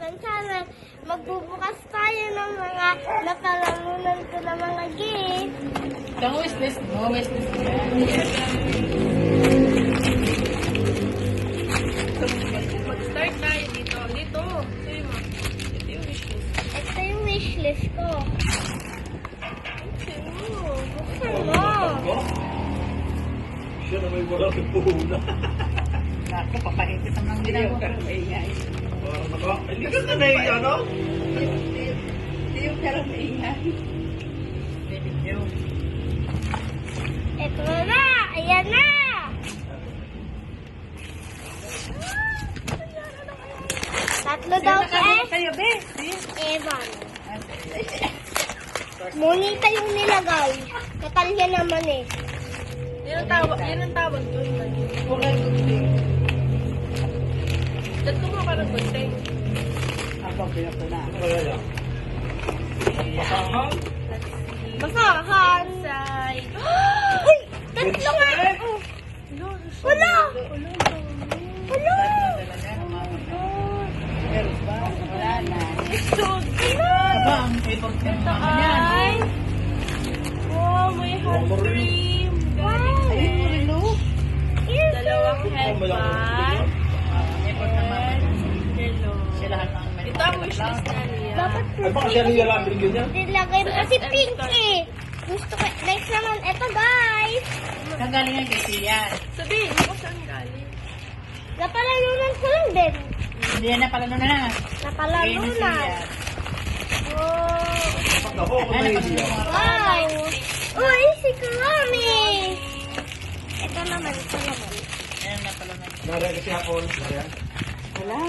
naman channel. Magbubukas tayo ng mga nakalamunan ko na mga gift. Ang wishlist mo, wishlist mo yan. Mag-start tayo dito. Dito. Sabi mo. Ito yung wishlist. Ito yung wishlist ko. Buksan mo. Siya na may wala ng puhunan. Ako, papahigit ang mga ginagawa. Pero maingay. Hindi ka na naiya, no? Hindi yung pero maingay. David Joe. Ito na. Ayan na. Tatlo daw Kayo, be. Evan. Monita yung nilagay. Katalya naman eh. Yan ang tawag ko. Kulay gunting. Dad ko mo ka ng gunting. Ako, pinapuna. Kaya yan. Masahan? Basahan. Inside. Uy! Tatlo nga! Oh. Wala! Wala! Meron ba? Wala na. Ito! Wala! Aba, ang paper ka naman yan. Ay! Wow, may hand cream. Wow! Ayun mo rin, no? Yes! Dalawang headband. Effort naman. Hello. Sila lahat ng ito ang wishlist na niya. Dapat Ay, baka siya niya lang binigyan niya. nilagay mo kasi pink eh. Gusto ko. Next naman, eto guys. Saan galing ang kasi yan? Sabihin mo saan galing. Napalalunan ko lang din. Hindi yan na pala na na. Napalalunan. Wow! Pag ako, kung Ano may pa idea. Wow! Uy, si Kurami! Ito naman, ito naman. Ayan na pala na. Nariyan kasi ako. Nariyan. Wala.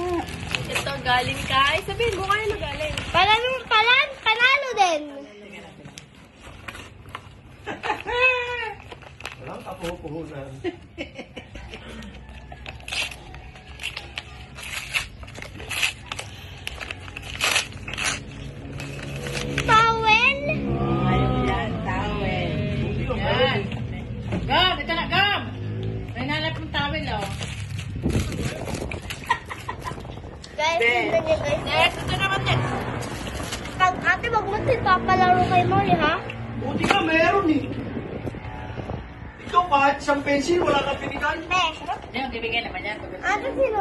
Ito galing kay. Sabihin mo kayo na galing. Panalo din. Walang kapuhunan. Towel. Ayaw yan. Towel. Yan. Gab! Ito na, Gab! May nanap ng towel, oh. Guys, tignan niyo guys. Next, ito naman din. Pag ate, wag mo papalaro kay Molly, ha? Buti ka, meron eh. Ikaw kahit isang pencil, wala kang pinigay. Be. Yan, bibigyan naman yan. Ate, sino?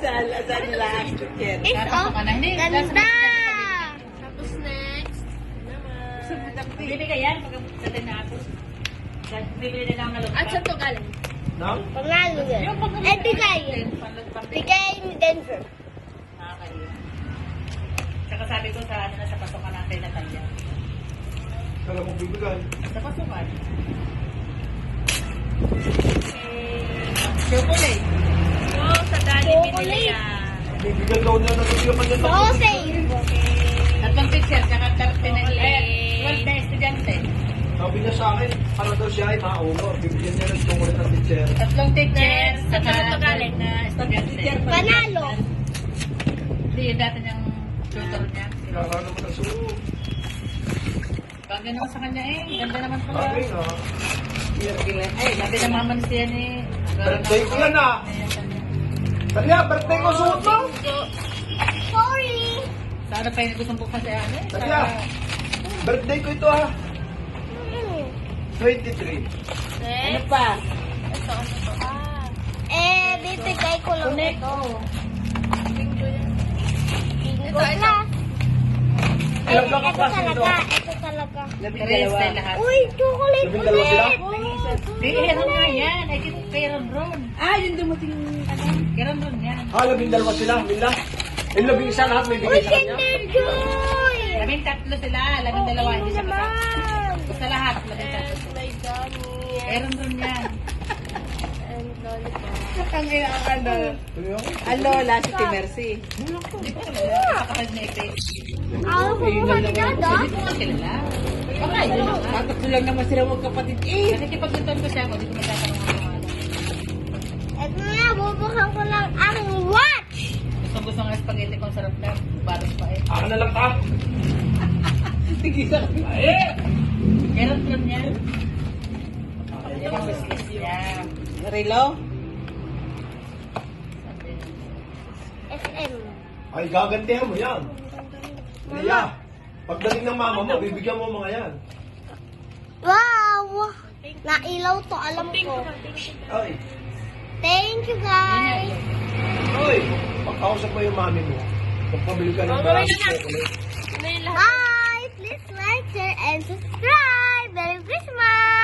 Saan nila? Is off. Ganda. Tapos next. Bibigay yan pag sa tinapos. Bibili nila ang nalog. At saan to galing? Nang? Panalo din. Eh, bigay. Bigay ni Denver. Nakakaliwa. Tsaka sabi ko sa ano na sa pasokan natin na Natalia. Kala mo bibigay. Sa pasokan. Chocolate. Oh, sa dali binili yan. Bibigyan daw niya, nabibigyan pa niya. Sausage. Tatlong picture, tsaka pinili. 12 na estudyante. Sabi niya sa akin, para daw siya ay ma-honor. Bibigyan niya ng chocolate at teacher. Tatlong teacher, saka galing na estudyante. Panalo. Hindi, yung dati niyang tutor niya. Kailangan naman ang suot. Bagay naman sa kanya eh. Ganda naman pala. Bagay na. Ay, sabi ng mama ni siya ni... Birthday ko yan ah. Talya, birthday ko suot mo. Sorry. Sana pa yung gustong bukas sa ano eh. Talya, birthday ko ito ah. 23. Ano pa? Ito, ano to? Eh, bibigay ko lang Connect. ito. Bingo yan. Bingo plus. Eh, Ilang lang ang ito klase nito? talaga. Ito talaga. Labing lahat. Uy, chocolate Labing dalawa sila? ulit. Kaya nga yan. Ay, kay Ron. Ah, yung dumating ano? Kay Ron yan. Ah, 12 sila, Mila. Yung 11 lahat may Uy, bigay sa kanya. Kinder Joy! 13 sila. 12 hindi siya kasama. Naman. Basta lahat. 13. My dummy. Kay Ron yan. And lollipop. Ang ano? Ang lola, si Mercy. Hindi ko kilala. Kapatid na effect. Ako kumuha ni Dada. Hindi ko kilala. Baka yun lang. Tatlo lang naman sila magkapatid. Kasi kipag-luton ko siya, hindi ko magtatanong ang pangalan. Ito na, bubuksan ko lang aking watch. Gusto nga spaghetti kong sarap na. Baros pa eh. Ako na lang ka. Tigisa ka. Eh! Meron ko niya. Yan ang wishlist niya. Relo? SM. Ay, gagantihan mo yan. Leia, pagdating ng mama mo, bibigyan mo mga yan. Wow! Nailaw to, alam ko. Ay, Thank you, guys. oy, pagkausap mo yung mami mo. Magpabili ka ng maraming chocolate. Bye! Please like, share, and subscribe. Merry Christmas!